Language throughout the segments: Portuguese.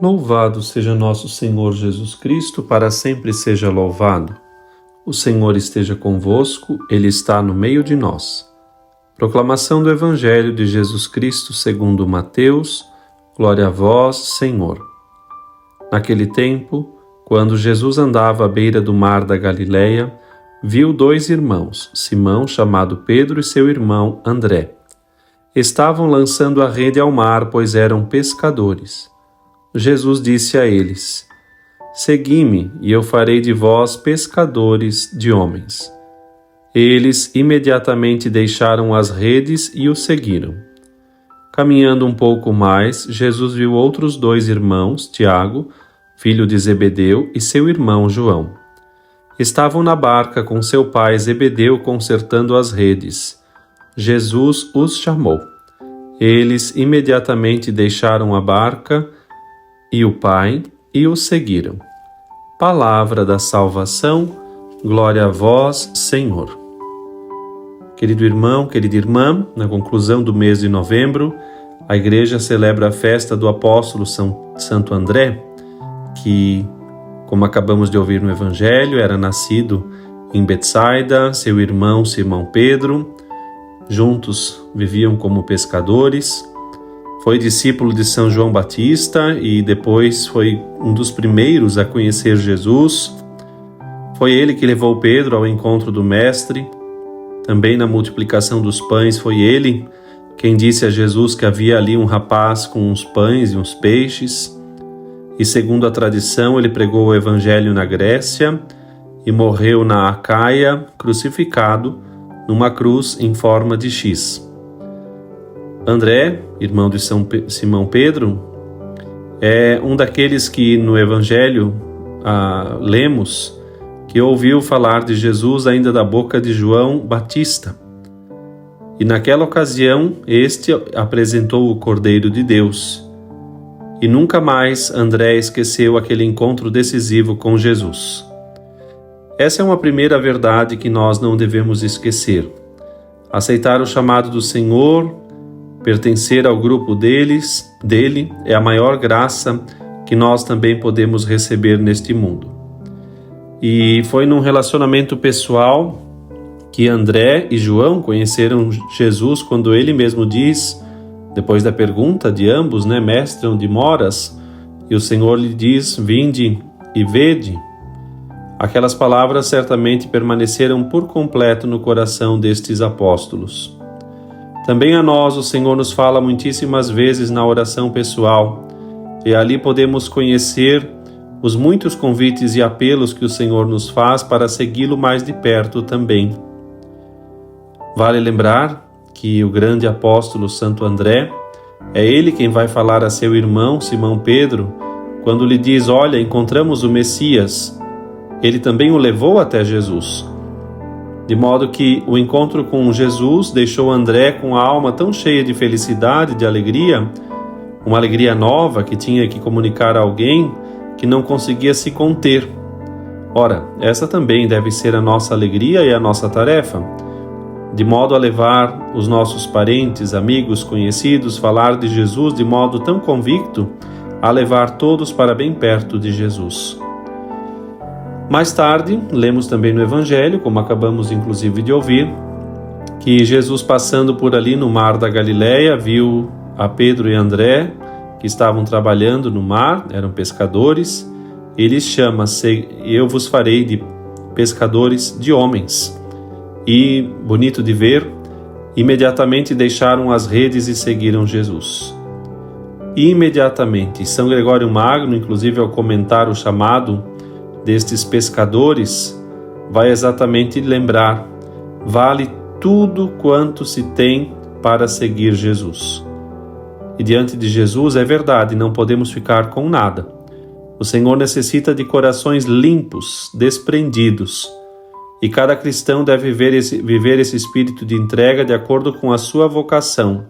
Louvado seja nosso Senhor Jesus Cristo, para sempre seja louvado. O Senhor esteja convosco, Ele está no meio de nós. Proclamação do Evangelho de Jesus Cristo segundo Mateus. Glória a vós, Senhor. Naquele tempo, quando Jesus andava à beira do mar da Galileia, viu dois irmãos, Simão, chamado Pedro, e seu irmão André. Estavam lançando a rede ao mar, pois eram pescadores. Jesus disse a eles: Segui-me, e eu farei de vós pescadores de homens. Eles imediatamente deixaram as redes e o seguiram. Caminhando um pouco mais, Jesus viu outros dois irmãos, Tiago, filho de Zebedeu, e seu irmão João. Estavam na barca com seu pai Zebedeu consertando as redes. Jesus os chamou. Eles imediatamente deixaram a barca e o pai, e o seguiram. Palavra da salvação, glória a vós, Senhor. Querido irmão, querida irmã, na conclusão do mês de novembro, a Igreja celebra a festa do apóstolo Santo André, que, como acabamos de ouvir no Evangelho, era nascido em Betsaida, seu irmão Simão Pedro, juntos viviam como pescadores. Foi discípulo de São João Batista e depois foi um dos primeiros a conhecer Jesus. Foi ele que levou Pedro ao encontro do Mestre. Também na multiplicação dos pães foi ele quem disse a Jesus que havia ali um rapaz com uns pães e uns peixes. E segundo a tradição, ele pregou o Evangelho na Grécia e morreu na Acaia, crucificado numa cruz em forma de X. André, irmão de Simão Pedro, é um daqueles que no Evangelho lemos que ouviu falar de Jesus ainda da boca de João Batista. E naquela ocasião, este apresentou o Cordeiro de Deus. E nunca mais André esqueceu aquele encontro decisivo com Jesus. Essa é uma primeira verdade que nós não devemos esquecer. Aceitar o chamado do Senhor, pertencer ao grupo dele, é a maior graça que nós também podemos receber neste mundo. E foi num relacionamento pessoal que André e João conheceram Jesus quando ele mesmo diz, depois da pergunta de ambos, Mestre, onde moras? E o Senhor lhe diz, vinde e vede. Aquelas palavras certamente permaneceram por completo no coração destes apóstolos. Também a nós o Senhor nos fala muitíssimas vezes na oração pessoal, e ali podemos conhecer os muitos convites e apelos que o Senhor nos faz para segui-lo mais de perto também. Vale lembrar que o grande apóstolo Santo André, é ele quem vai falar a seu irmão Simão Pedro, quando lhe diz, olha, encontramos o Messias. Ele também o levou até Jesus. De modo que o encontro com Jesus deixou André com a alma tão cheia de felicidade, de alegria, uma alegria nova que tinha que comunicar a alguém que não conseguia se conter. Ora, essa também deve ser a nossa alegria e a nossa tarefa, de modo a levar os nossos parentes, amigos, conhecidos, falar de Jesus de modo tão convicto, a levar todos para bem perto de Jesus. Mais tarde, lemos também no Evangelho, como acabamos inclusive de ouvir, que Jesus passando por ali no mar da Galileia, viu a Pedro e André, que estavam trabalhando no mar, eram pescadores, e lhes chama, eu vos farei de pescadores de homens. E, bonito de ver, imediatamente deixaram as redes e seguiram Jesus. Imediatamente, São Gregório Magno, inclusive ao comentar o chamado destes pescadores, vai exatamente lembrar, vale tudo quanto se tem para seguir Jesus. E diante de Jesus é verdade, não podemos ficar com nada. O Senhor necessita de corações limpos, desprendidos, e cada cristão deve viver esse espírito de entrega de acordo com a sua vocação.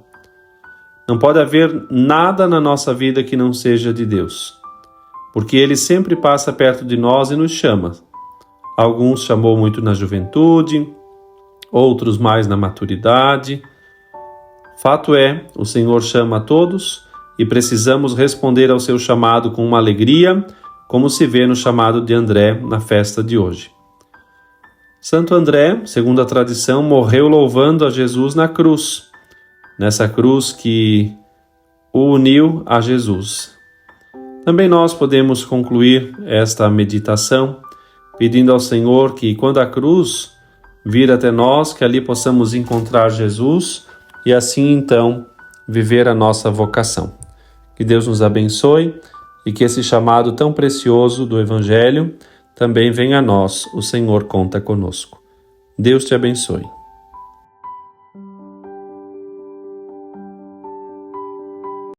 Não pode haver nada na nossa vida que não seja de Deus, porque Ele sempre passa perto de nós e nos chama. Alguns chamou muito na juventude, outros mais na maturidade. Fato é, o Senhor chama a todos e precisamos responder ao seu chamado com uma alegria, como se vê no chamado de André na festa de hoje. Santo André, segundo a tradição, morreu louvando a Jesus na cruz, nessa cruz que o uniu a Jesus. Também nós podemos concluir esta meditação pedindo ao Senhor que, quando a cruz vir até nós, que ali possamos encontrar Jesus e assim então viver a nossa vocação. Que Deus nos abençoe e que esse chamado tão precioso do Evangelho também venha a nós. O Senhor conta conosco. Deus te abençoe.